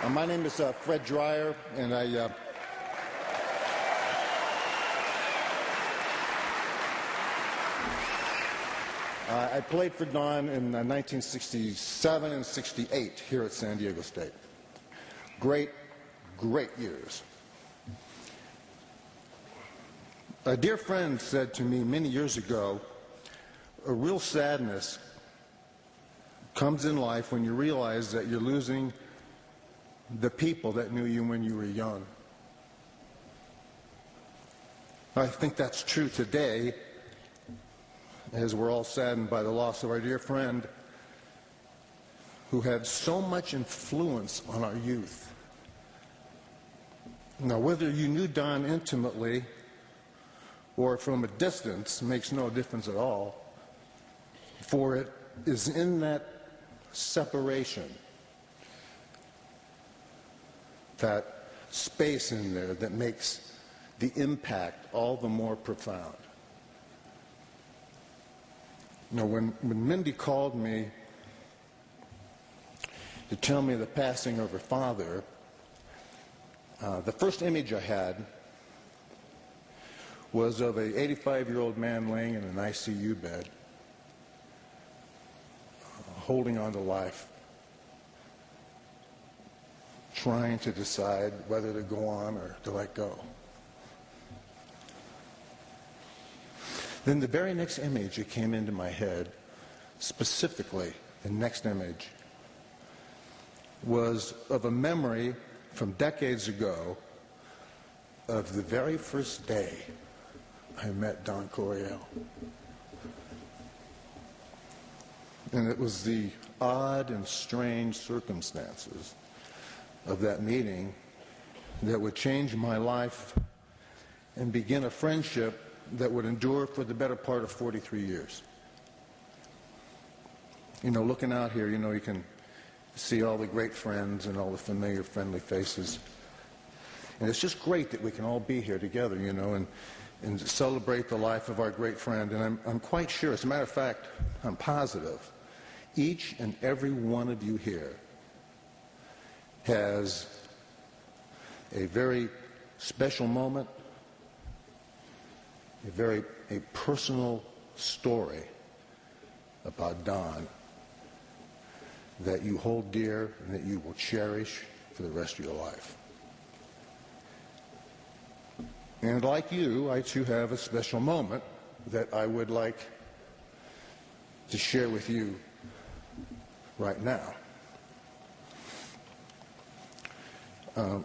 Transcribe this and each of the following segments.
My name is Fred Dreyer, and I played for Don in 1967 and 68 here at San Diego State. Great, great years. A dear friend said to me many years ago, a real sadness comes in life when you realize that you're losing the people that knew you when you were young. I think that's true today, as we're all saddened by the loss of our dear friend who had so much influence on our youth. Now, whether you knew Don intimately or from a distance makes no difference at all, for it is in that separation, that space in there, that makes the impact all the more profound. You know, when Mindy called me to tell me the passing of her father, the first image I had was of an 85-year-old man laying in an ICU bed, holding on to life, trying to decide whether to go on or to let go. Then the very next image that came into my head, specifically the next image, was of a memory from decades ago of the very first day I met Don Coryell. And it was the odd and strange circumstances of that meeting that would change my life and begin a friendship that would endure for the better part of 43 years. You know, looking out here, you know, you can see all the great friends and all the familiar, friendly faces. And it's just great that we can all be here together, you know, and celebrate the life of our great friend. And I'm quite sure, as a matter of fact, I'm positive, each and every one of you here has a very special moment, a personal story about Don that you hold dear and that you will cherish for the rest of your life. And like you, I too have a special moment that I would like to share with you right now.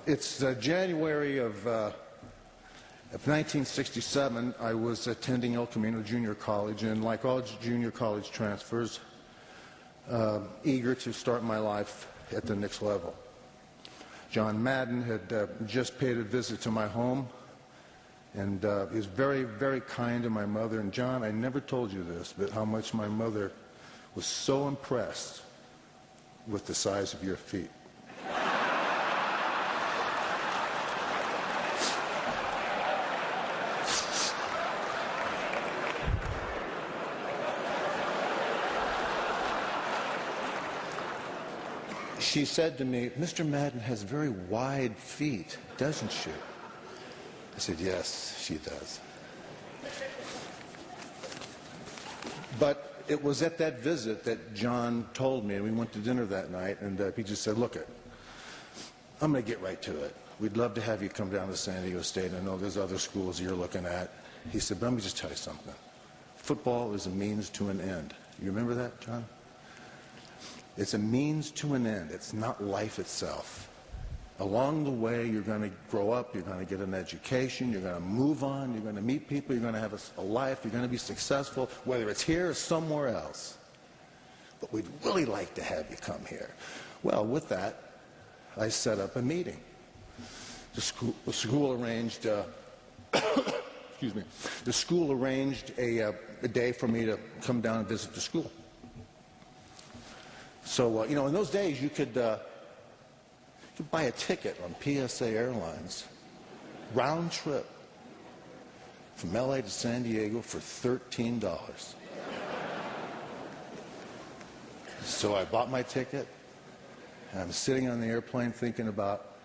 It's January of 1967. I was attending El Camino Junior College, and like all junior college transfers, eager to start my life at the next level. John Madden had just paid a visit to my home, and he was very, very kind to my mother. And John, I never told you this, but how much my mother was so impressed with the size of your feet. She said to me, "Mr. Madden has very wide feet, doesn't she?" I said, "Yes, she does." But it was at that visit that John told me, and we went to dinner that night, and he just said, "Look, I'm going to get right to it. We'd love to have you come down to San Diego State. I know there's other schools you're looking at." He said, "But let me just tell you something. Football is a means to an end." You remember that, John? It's a means to an end. It's not life itself. Along the way, you're going to grow up, you're going to get an education, you're going to move on, you're going to meet people, you're going to have a life, you're going to be successful, whether it's here or somewhere else. But we'd really like to have you come here. Well, with that, I set up a meeting. The school arranged, excuse me, the school arranged a day for me to come down and visit the school. So, you know, in those days, you could buy a ticket on PSA Airlines, round trip, from LA to San Diego for $13. So I bought my ticket, And I'm sitting on the airplane thinking about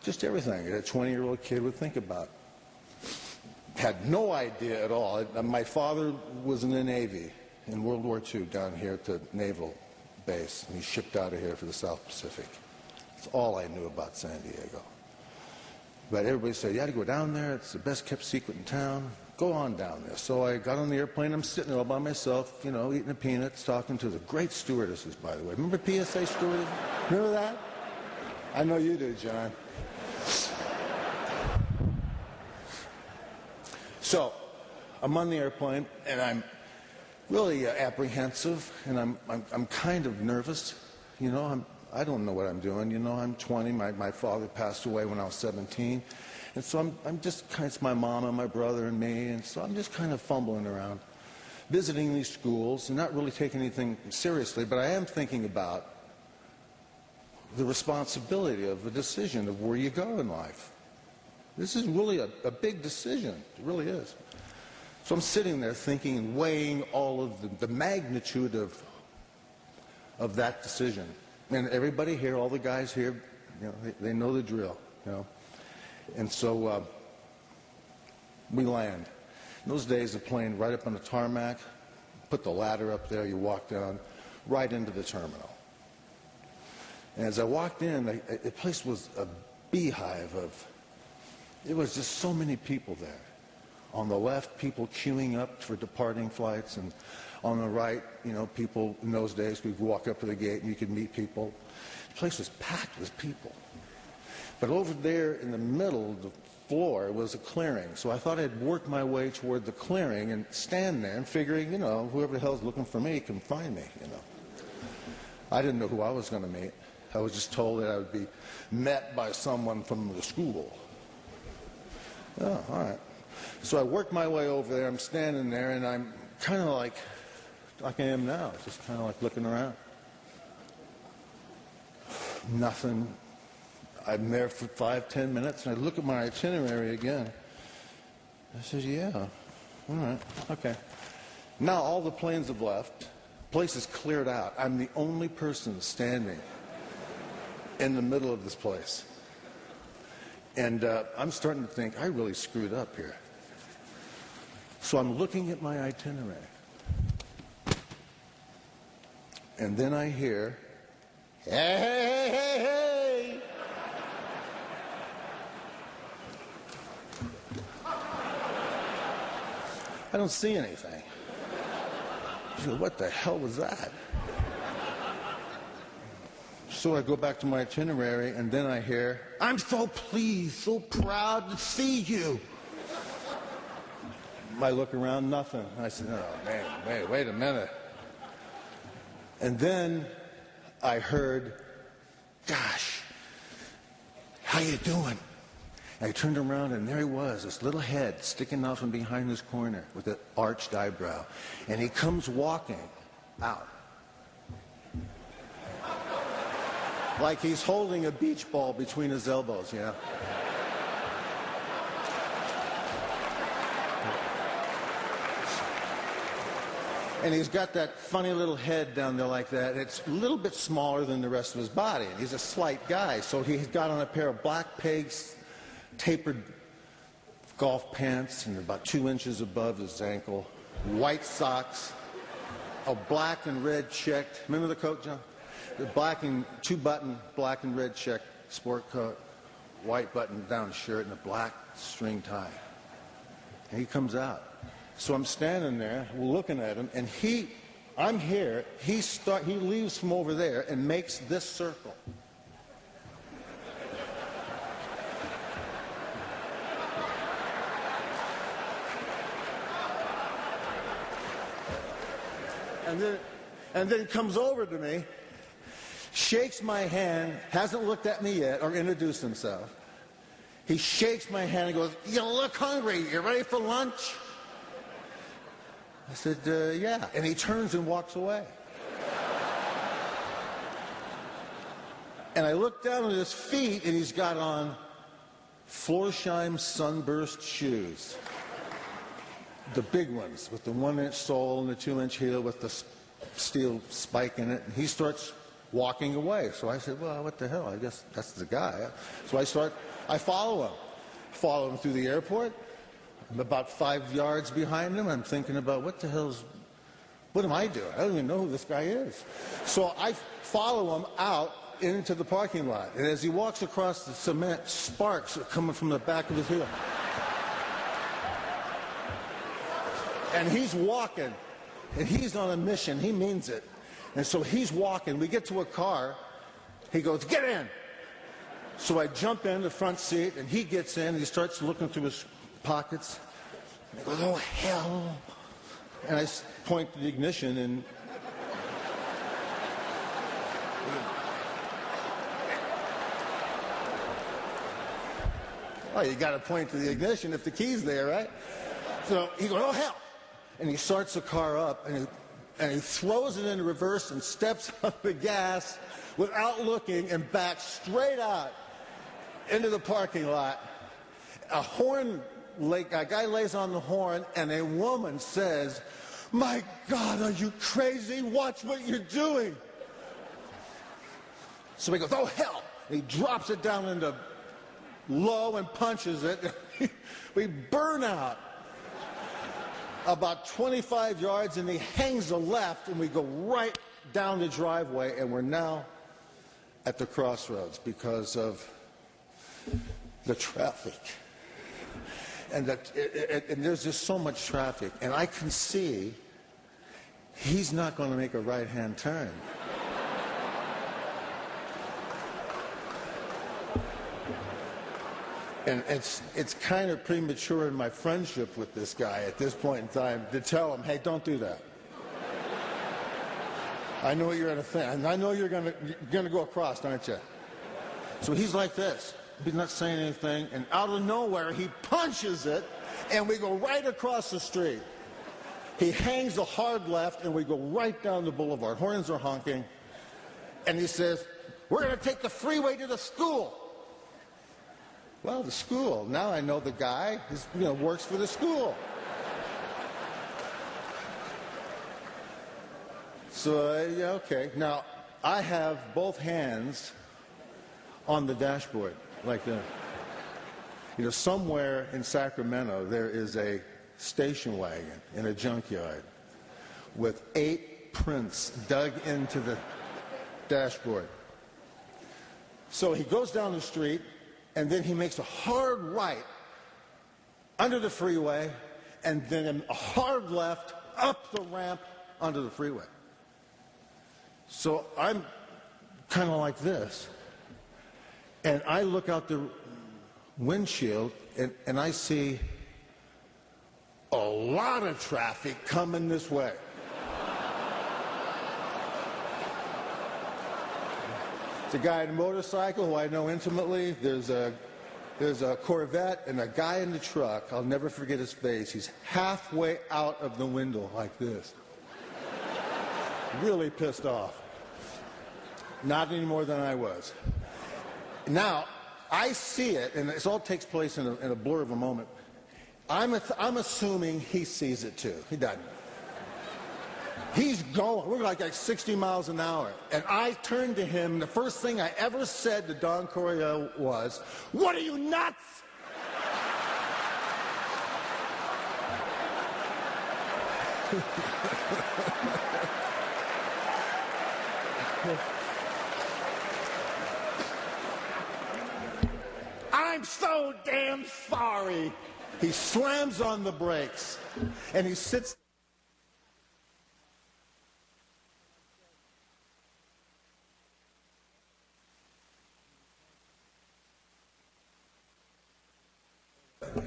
just everything that a 20-year-old kid would think about. Had no idea at all. My father was in the Navy in World War II down here at the Naval Base, and he shipped out of here for the South Pacific. That's all I knew about San Diego. But everybody said, you had to go down there. It's the best kept secret in town. Go on down there. So I got on the airplane. I'm sitting there all by myself, you know, eating the peanuts, talking to the great stewardesses, by the way. Remember PSA stewardess? Remember that? I know you do, John. So I'm on the airplane, and I'm really apprehensive, and I'm kind of nervous. You know, I don't know what I'm doing. You know, I'm 20. My father passed away when I was 17. And so I'm just kind of, it's my mom and my brother and me, and so I'm just kind of fumbling around, visiting these schools and not really taking anything seriously, but I am thinking about the responsibility of the decision of where you go in life. This is really a big decision. It really is. So I'm sitting there thinking and weighing all of the magnitude of that decision. And everybody here, all the guys here, you know, they know the drill, you know. And so we land. In those days, the plane right up on the tarmac, put the ladder up there, you walk down, right into the terminal. And as I walked in, the place was a beehive of, it was just so many people there. On the left, people queuing up for departing flights, and on the right, you know, people in those days, we'd walk up to the gate and you could meet people. The place was packed with people. But over there in the middle of the floor was a clearing. So I thought I'd work my way toward the clearing and stand there and figuring, you know, whoever the hell's looking for me can find me, you know. I didn't know who I was going to meet. I was just told that I would be met by someone from the school. Oh, all right. So I worked my way over there. I'm standing there, and I'm kind of like I am now, just kind of like looking around. Nothing. I'm there for 5-10 minutes, and I look at my itinerary again. I said, yeah, all right, okay. Now all the planes have left. Place is cleared out. I'm the only person standing in the middle of this place. And I'm starting to think, I really screwed up here. So I'm looking at my itinerary. And then I hear, hey, hey, hey, hey. I don't see anything. What the hell was that? So I go back to my itinerary, and then I hear, I'm so pleased, so proud to see you. I look around, nothing. I said, oh, man, wait a minute. And then I heard, gosh, how you doing? I turned around, and there he was, this little head sticking out from behind this corner with an arched eyebrow. And he comes walking out. Like he's holding a beach ball between his elbows, you know? And he's got that funny little head down there like that. It's a little bit smaller than the rest of his body. And he's a slight guy, so he's got on a pair of black pegs, tapered golf pants, and about 2 inches above his ankle, white socks, a black and red checked, remember the coat, John? The black and 2-button black and red checked sport coat, white button down shirt, and a black string tie. And he comes out. So I'm standing there looking at him, and I'm here, he leaves from over there and makes this circle. And then comes over to me, shakes my hand, hasn't looked at me yet or introduced himself. He shakes my hand and goes, you look hungry, you ready for lunch? I said, yeah. And he turns and walks away. And I look down at his feet, and he's got on Florsheim Sunburst shoes. The big ones with the 1-inch sole and the 2-inch heel with the steel spike in it. And he starts walking away. So I said, well, what the hell? I guess that's the guy. So I follow him through the airport. I'm about 5 yards behind him. I'm thinking about what am I doing? I don't even know who this guy is. So I follow him out into the parking lot. And as he walks across the cement, sparks are coming from the back of his heel. And he's walking, and he's on a mission. He means it. And so he's walking. We get to a car. He goes, get in. So I jump in the front seat, and he gets in, and he starts looking through his pockets. And he goes, oh, hell. And I point to the ignition, and oh, you got to point to the ignition if the key's there, right? So he goes, oh, hell. And he starts the car up, and he throws it into reverse and steps on the gas without looking and backs straight out into the parking lot. A guy lays on the horn, and a woman says, my God, are you crazy? Watch what you're doing. So he goes, oh, hell. And he drops it down into low and punches it. We burn out about 25 yards, and he hangs a left, and we go right down the driveway, and we're now at the crossroads because of the traffic. And there's just so much traffic, and I can see he's not going to make a right-hand turn. And it's kind of premature in my friendship with this guy at this point in time to tell him, hey, don't do that. I know what you're going to think. And I know you're going to go across, aren't you? So he's like this. He's not saying anything. And out of nowhere, he punches it, and we go right across the street. He hangs a hard left, and we go right down the boulevard. Horns are honking. And he says, we're going to take the freeway to the school. Well, the school. Now I know the guy works for the school. So, yeah, okay. Now, I have both hands on the dashboard like that. Somewhere in Sacramento, there is a station wagon in a junkyard with 8 prints dug into the dashboard. So he goes down the street, and then he makes a hard right under the freeway, and then a hard left up the ramp onto the freeway. So I'm kind of like this, and I look out the windshield, and I see a lot of traffic coming this way. It's a guy in a motorcycle who I know intimately. There's a Corvette and a guy in the truck. I'll never forget his face. He's halfway out of the window like this. Really pissed off. Not any more than I was. Now, I see it, and it all takes place in a blur of a moment. I'm assuming he sees it too. He doesn't. He's going. We're like 60 miles an hour. And I turned to him, and the first thing I ever said to Don Coryell was, what are you, nuts? I'm so damn sorry. He slams on the brakes, and he sits.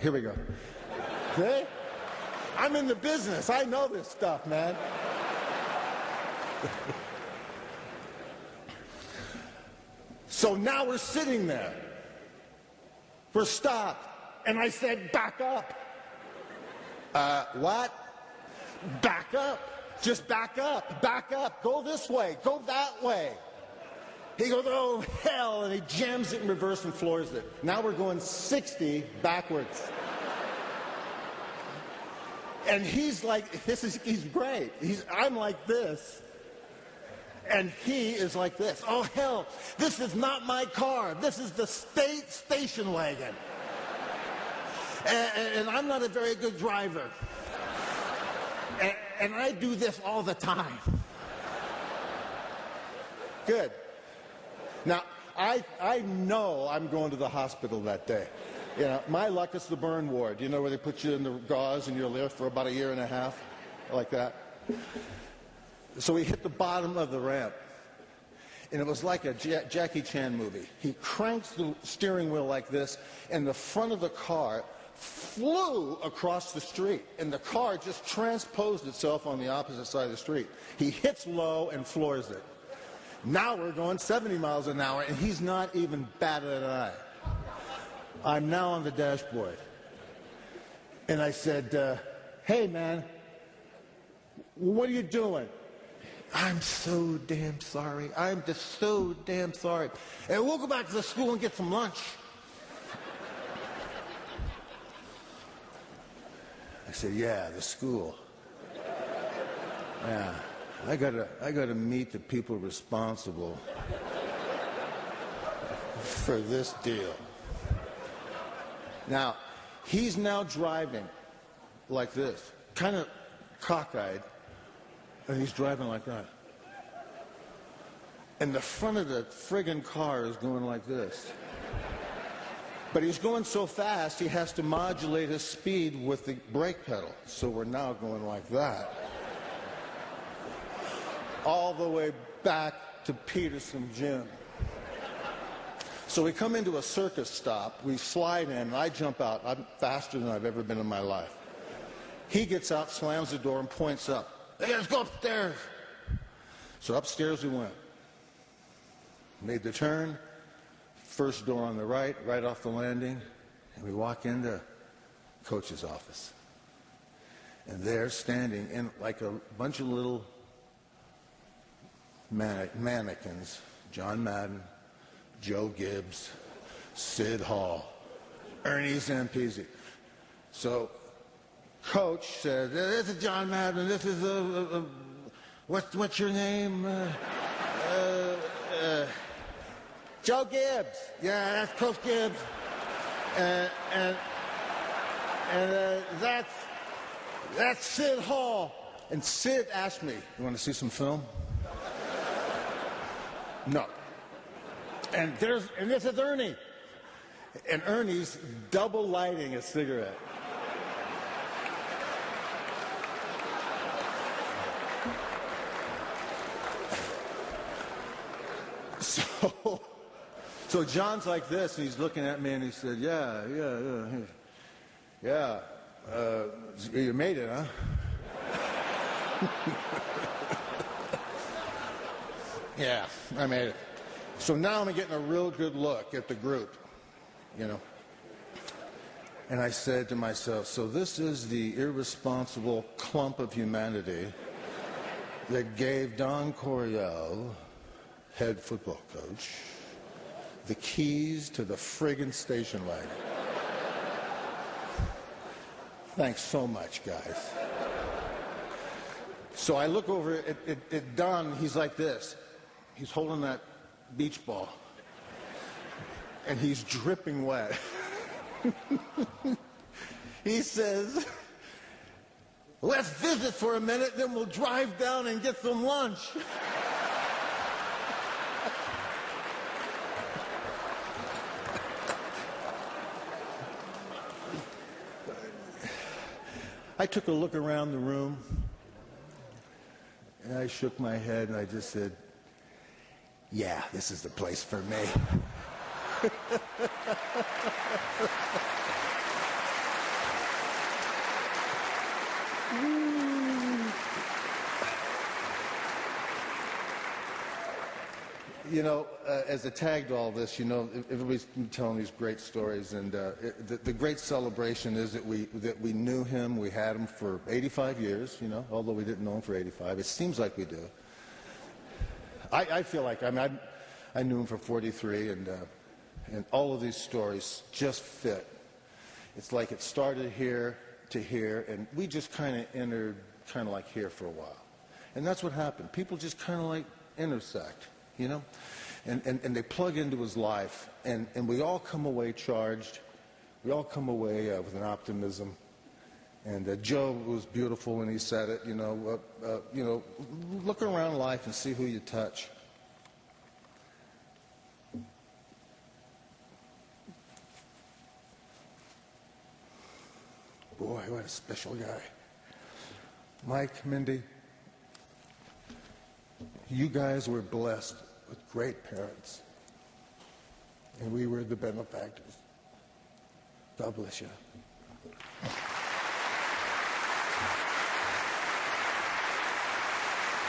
Here we go. See? I'm in the business. I know this stuff, man. So now we're sitting there for stop. And I said, back up. What? Back up. Just back up. Back up. Go this way. Go that way. He goes, oh, hell, and he jams it in reverse and floors it. Now we're going 60 backwards. And he's like, he's great. I'm like this. And he is like this. Oh, hell, this is not my car. This is the state station wagon. And I'm not a very good driver. And I do this all the time. Good. Now, I know I'm going to the hospital that day. You know, my luck it's the burn ward. You know, where they put you in the gauze and you're there for about 1.5 years, like that. So we hit the bottom of the ramp, and it was like a Jackie Chan movie. He cranks the steering wheel like this, and the front of the car flew across the street, and the car just transposed itself on the opposite side of the street. He hits low and floors it. Now we're going 70 miles an hour, and he's not even batted an eye. I'm now on the dashboard. And I said, hey, man, what are you doing? I'm so damn sorry. I'm just so damn sorry. And we'll go back to the school and get some lunch. I said, yeah, the school. Yeah, I gotta meet the people responsible for this deal. Now, he's now driving like this, kind of cockeyed, and he's driving like that. And the front of the friggin' car is going like this. But he's going so fast, he has to modulate his speed with the brake pedal. So we're now going like that. All the way back to Peterson Gym. So we come into a circus stop, we slide in, and I jump out. I'm faster than I've ever been in my life. He gets out, slams the door, and points up. Hey, let's go upstairs. So upstairs we went. Made the turn, first door on the right, right off the landing, and we walk into Coach's office. And there, standing in like a bunch of little mannequins, John Madden, Joe Gibbs, Sid Hall, Ernie Zampese. So Coach said, this is John Madden, this is, what's your name? Joe Gibbs. Yeah, that's Coach Gibbs. And that's Sid Hall. And Sid asked me, you want to see some film? No. And this is Ernie. And Ernie's double lighting a cigarette. So John's like this, and he's looking at me, and he said, yeah, you made it, huh? Yeah, I made it. So now I'm getting a real good look at the group, you know. And I said to myself, so this is the irresponsible clump of humanity that gave Don Coryell, head football coach, the keys to the friggin' station wagon. Thanks so much, guys. So I look over at Don, he's like this. He's holding that beach ball, and he's dripping wet. He says, let's visit for a minute, then we'll drive down and get some lunch. I took a look around the room, and I shook my head, and I just said, yeah, this is the place for me. You know, as a tag to all this, you know, everybody's been telling these great stories, and the great celebration is that we knew him, we had him for 85 years, you know, although we didn't know him for 85. It seems like we do. I feel like, I mean, I knew him for 43, and all of these stories just fit. It's like it started here to here, and we just kind of entered kind of like here for a while. And that's what happened. People just kind of like intersect, you know? And they plug into his life, and we all come away charged. We all come away with an optimism. And Joe was beautiful when he said it, you know, look around life and see who you touch. Boy, what a special guy. Mike, Mindy, you guys were blessed with great parents, and we were the benefactors. God bless you.